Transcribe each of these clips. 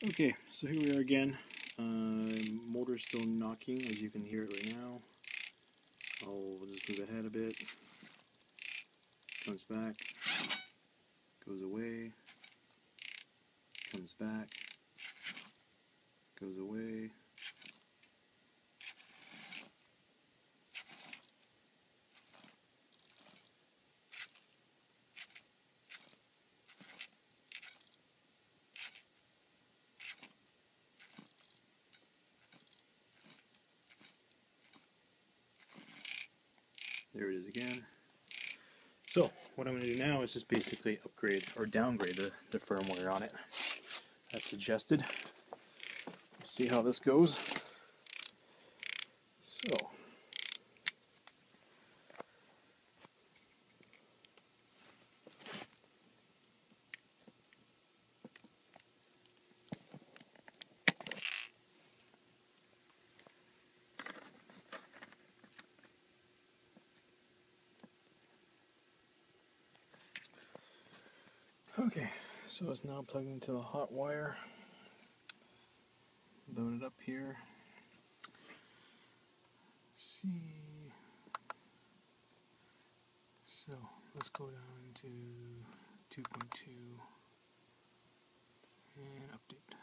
Okay, so here we are again. Motor's still knocking, as you can hear it right now. I'll just move ahead a bit. Comes back, goes away, comes back, goes away. There it is again. So what I'm going to do now is just basically upgrade or downgrade the firmware on it as suggested. We'll see how this goes. So okay, so it's now plugged into the hot wire. Load it up here. Let's see. So let's go down to 2.2 and update.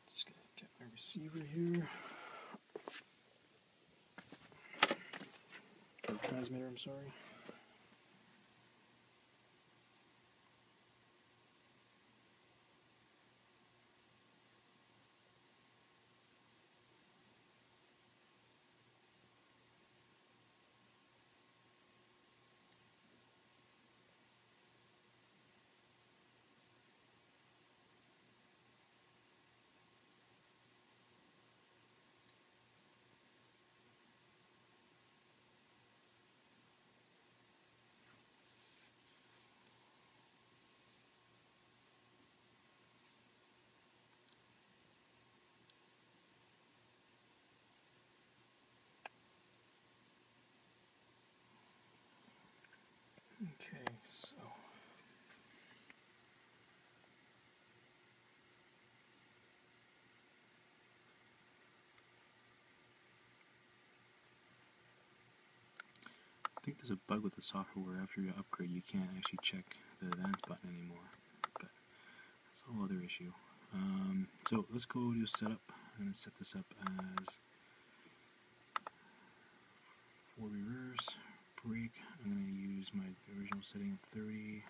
Just gonna get my receiver here. Or transmitter, I'm sorry. Okay, so I think there's a bug with the software where after you upgrade you can't actually check the advanced button anymore, but that's a whole other issue. So let's go to setup. I'm going to set this up as 4 reverse, brake. I'm going to use my original setting of 30.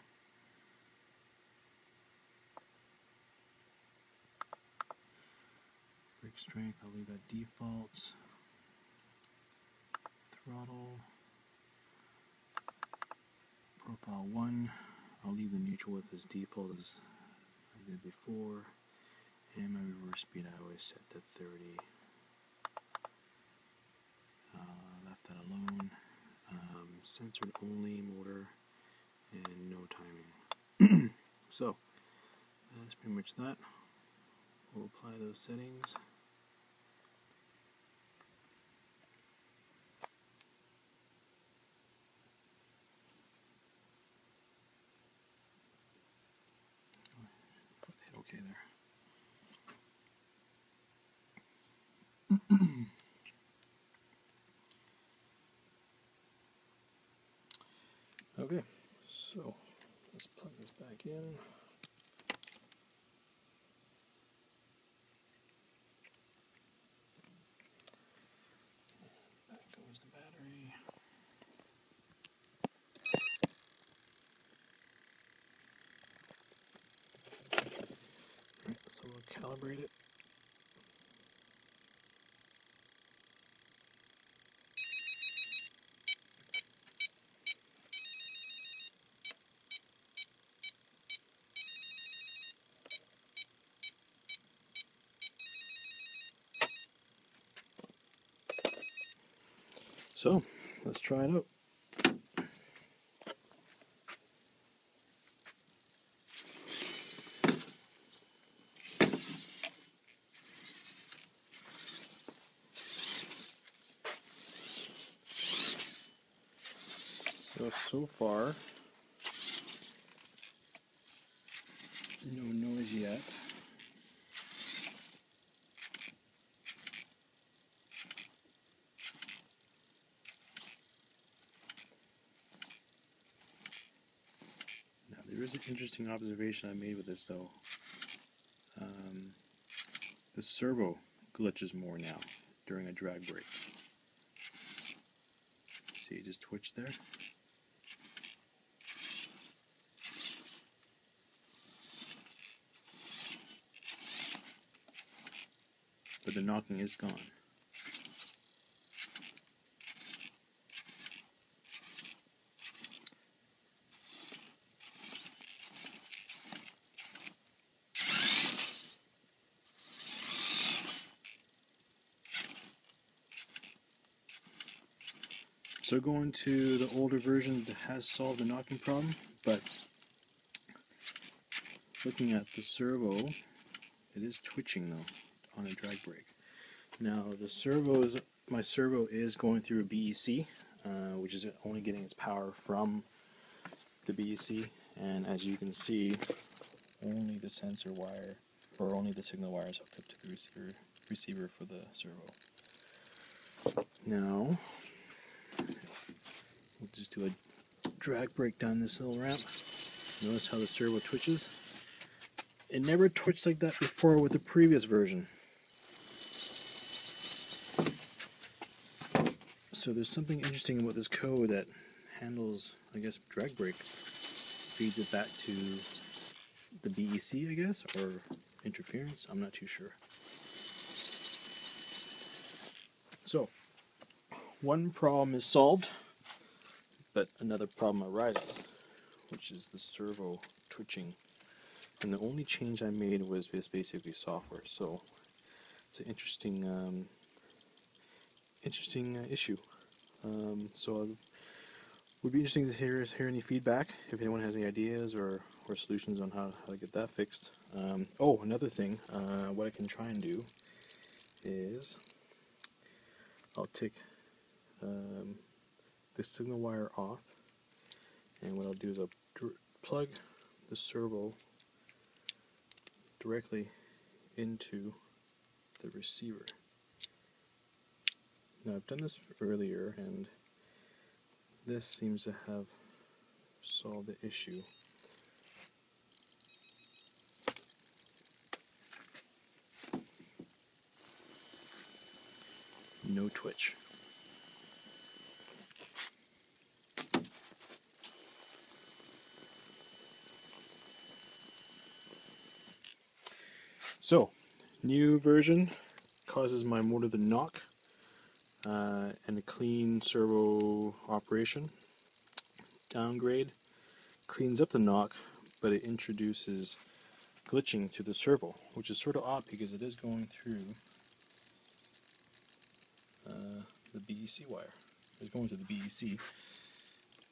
Brake strength, I'll leave that default. Throttle. Profile 1, I'll leave the neutral with as default as I did before. And my reverse speed I always set to 30. Left that alone. Censored only motor and no timing. So that's pretty much that. We'll apply those settings. Put that okay there. Okay, so let's plug this back in. Back goes the battery. Alright, so we'll calibrate it. So, let's try it out. So far, no noise yet. Now, there is an interesting observation I made with this, though. The servo glitches more now during a drag brake. See, it just twitched there. But the knocking is gone. So going to the older version that has solved the knocking problem, but looking at the servo, it is twitching though on a drag brake. Now my servo is going through a BEC, which is only getting its power from the BEC, and as you can see, only the sensor wire, or only the signal wire is hooked up to the receiver for the servo. Now, we'll just do a drag brake down this little ramp. Notice how the servo twitches. It never twitched like that before with the previous version. So there's something interesting about this code that handles, I guess, drag brake. Feeds it back to the BEC, I guess, or interference. I'm not too sure. So, one problem is solved, but another problem arises, which is the servo twitching. And the only change I made was just basically software. So it's an interesting issue. So it would be interesting to hear any feedback if anyone has any ideas or solutions on how to get that fixed. Oh, another thing, what I can try and do is I'll take the signal wire off, and what I'll do is I'll plug the servo directly into the receiver. Now, I've done this earlier, and this seems to have solved the issue. No twitch. So, new version causes my motor to knock, and a clean servo operation. Downgrade cleans up the knock, but it introduces glitching to the servo, which is sort of odd because it is going through the BEC wire. It's going to the BEC,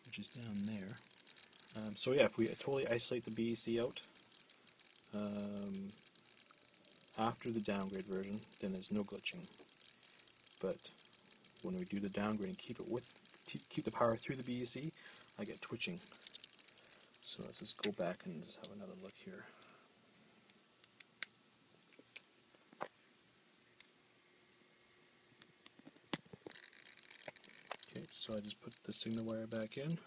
which is down there. So yeah, if we totally isolate the BEC out after the downgrade version, then there's no glitching. But when we do the downgrade and keep the power through the BEC, I get twitching. So let's just go back and just have another look here. Okay, so I just put the signal wire back in.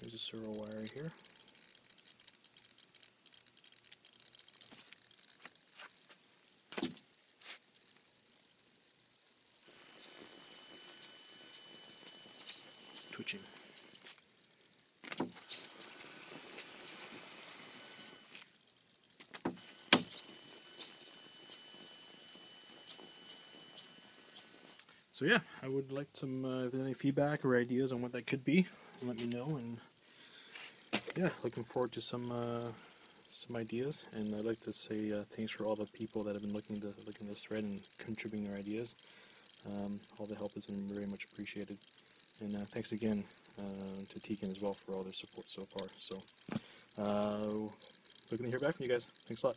Here's a servo wire here. Twitching. So yeah, I would like some, if there's any feedback or ideas on what that could be, let me know. And yeah, looking forward to some ideas. And I'd like to say thanks for all the people that have been looking at this thread and contributing their ideas. All the help has been very much appreciated. And thanks again to Tekin as well for all their support so far. So looking to hear back from you guys. Thanks a lot.